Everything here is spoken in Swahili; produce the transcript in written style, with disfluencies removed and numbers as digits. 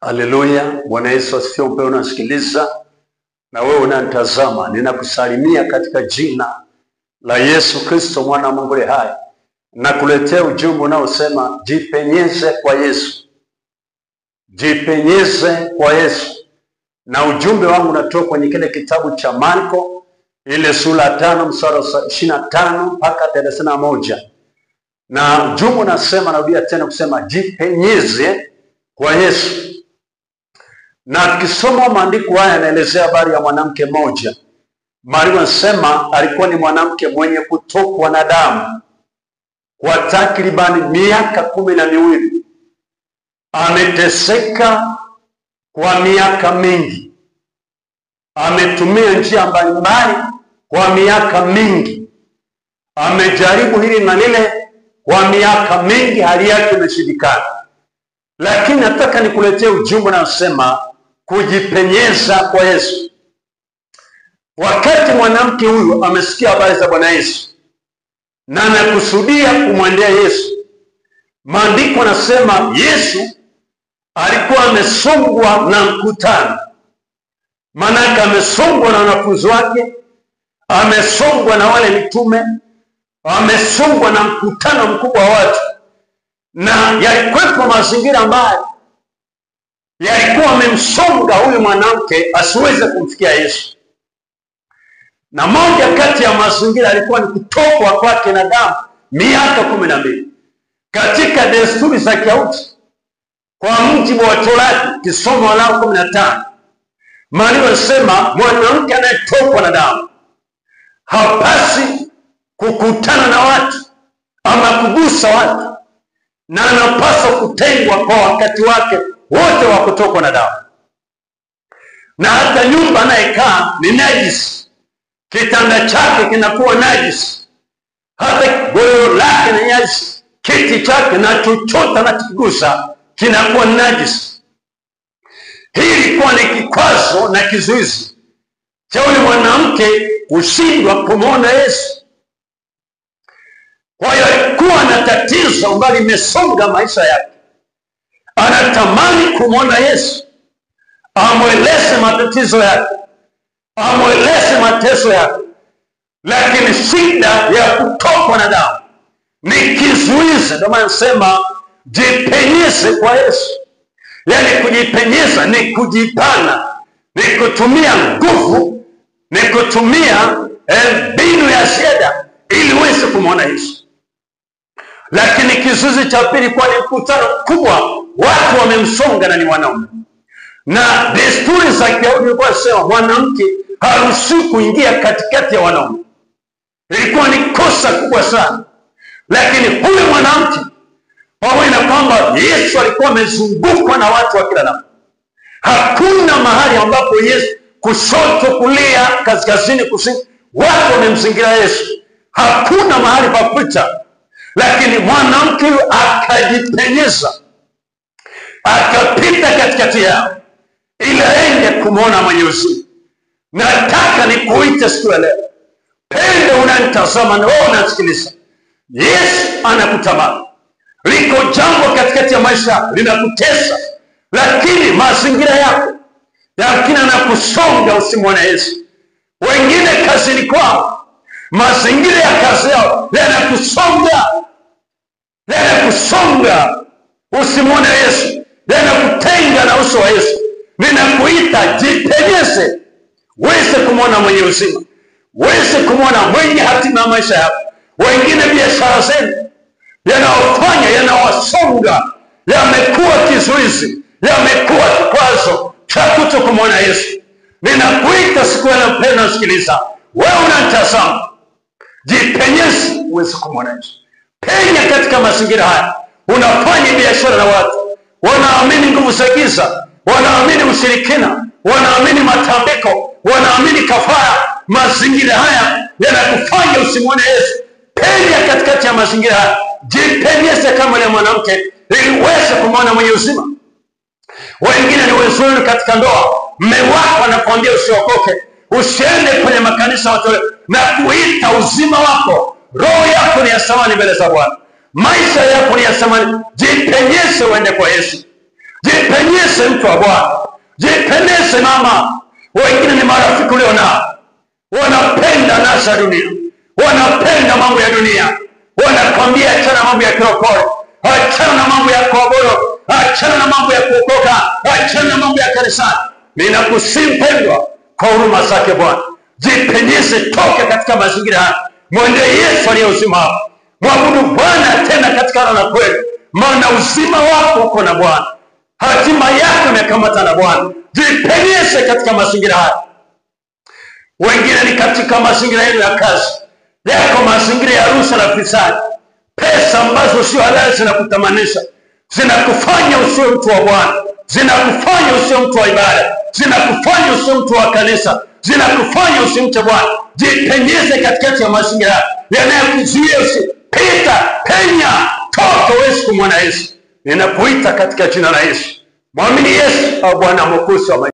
Haleluya, Bwana Yesu asifiwe. Mpendwa unasikiliza na wewe unanitazama, ninakusalimia katika jina la Yesu Kristo mwana wa Mungu aliye hai. Nakuletea ujumbe unaosema jipenyeze kwa Yesu. Jipenyeze kwa Yesu. Na ujumbe wangu unatoka kwenye kile kitabu cha Marko ile sura 5 mstari 25 mpaka 31. Na ujumbe unasema, narudia tena kusema jipenyeze kwa Yesu. Na kisoma maandiko haya yanaelezea habari ya mwanamke mmoja. Maandiko yanasema alikuwa ni mwanamke mwenye kutokwa na damu kwa takribani miaka 12. Ameteseka kwa miaka mingi. Ametumia njia mbalimbali kwa miaka mingi. Amejaribu hili na lile kwa miaka mingi, hali yake imeshindikana. Lakini nataka nikuletee ujumbe unaosema kujipenyeza kwa Yesu. Wakati mwanamke huyu amesikia habari za Bwana Yesu na anakusudia kumwendea Yesu, maandiko yanasema Yesu alikuwa amesongwa na mkutano. Maana amesongwa na wanafunzi wake, amesongwa na wale mitume, amesongwa na mkutano mkubwa wa watu. Na yalikuwepo mazingira ambayo yalikuwa amemsonga huyu mwanamke asiweze kumfikia Yesu. Na moja kati ya mazingira alikuwa ni kutokwa kwake na damu miaka 12. Katika desturi za Kiyahudi, kwa mujibu wa Torati kisomo Walawi 15, maandiko yanasema mwanamke anayetokwa na damu hapasi kukutana na watu ama kugusa watu, na anapaswa kutengwa kwa wakati wake wote wa kutokwa na damu. Na hata nyumba anayekaa ni najisi, kitanda chake kinakuwa najisi, hata godoro lake ni najisi, kiti chake na chochote anachokigusa kinakuwa najisi. Hii ilikuwa ni kikwazo na kizuizi cha yule mwanamke kushindwa kumwona Yesu. Kwa hiyo alikuwa na tatizo ambalo limesonga maisha yake. Anatamani kumwona Yesu, amweleze matatizo yake, amweleze mateso yake. Lakini shida ya kutokwa na damu ni kizuizi. Ndio maana nasema jipenyeze kwa Yesu. Yaani kujipenyeza ni kujipana, ni kutumia nguvu, ni kutumia mbinu ya ziada ili uweze kumwona Yesu. Lakini kizuizi cha pili kwa ni mkutano kubwa, watu wamemsonga na ni wanaume. Na desturi za Kiyahudi ilikuwa sema mwanamke haruhusiwi kuingia katikati ya wanaume. Ilikuwa ni kosa kubwa sana. Lakini huyu mwanamke, pamoja na kwamba Yesu alikuwa amezungukwa na watu wa kila namna, hakuna mahali ambapo Yesu, kushoto, kulia, kaskazini, kusini, watu wamemzingira Yesu, hakuna mahali pa kupita. Lakini mwanamke huyu akajipenyeza, akapita katikati yao ili aende kumwona mwenye uzima. Nataka nikuite siku ya leo, pende unanitazama na wewe unasikiliza, Yesu anakutamani. Liko jambo katikati ya maisha linakutesa, lakini mazingira yako yakina anakusonga usimwone Yesu. Wengine kazini kwao, mazingira ya kazi yao yanakusonga usimwone Yesu, yanakutenga na uso wa Yesu. Ninakuita jipenyeze, uweze kumwona mwenye uzima, uweze kumwona mwenye hatima ya maisha yako. Wengine biashara zenu yanaofanya, yanawasonga, yamekuwa kizuizi, yamekuwa kikwazo cha kutokumwona Yesu. Ninakuita siku ya leo, mpendwa msikiliza, wewe unanitazama, jipenyeze uweze kumwona Yesu. Penya katika mazingira haya. Unafanya biashara na watu wanaamini nguvu za giza, wanaamini ushirikina, wanaamini matambiko, wanaamini kafara. Mazingira haya yanakufanya usimwone Yesu. Penya katikati ya mazingira haya, jipenyeze kama ile mwanamke ili uweze kumwona mwenye uzima. Wengine ni wazuri katika ndoa, mume wako anakuambia usiokoke, usiende kwenye makanisa watolewe, na kuita uzima wako, roho yako ni ya thamani mbele za Bwana, maisha yako ni ya thamani. Jipenyeze uende kwa Yesu. Jipenyeze mtu wa Bwana. Jipenyeze mama. Wengine ni marafiki ulionao, wanapenda nasa ya dunia, wanapenda mambo ya dunia, wanakwambia achana mambo ya kirokole, achana na mambo ya kuabudu, achana na mambo ya kuokoka, achana na mambo ya kanisani. Ninakusihi mpendwa, kwa huruma zake Bwana, jipenyeze, toke katika mazingira haya, mwende Yesu aliye uzima wako. Mwabudu Bwana tena katika roho na kweli, maana uzima wako uko na Bwana, hatima yako imekamata na Bwana. Jipenyeze katika mazingira haya. Wengine ni katika mazingira yenu ya kazi, yako mazingira ya rushwa na fisadi, pesa ambazo sio halali zinakutamanisha, zinakufanya usiwe mtu wa Bwana, zinakufanya usiwe mtu wa ibada, zinakufanya usiwe mtu wa kanisa, zinakufanya usimche Bwana. Jipenyeze katikati ya mazingira yanayokuzuia usipita, penya, toka uweze kumwona Yesu. Ninakuita katika jina la Yesu. Mwamini Yesu au Bwana Mwokozi wa maisha.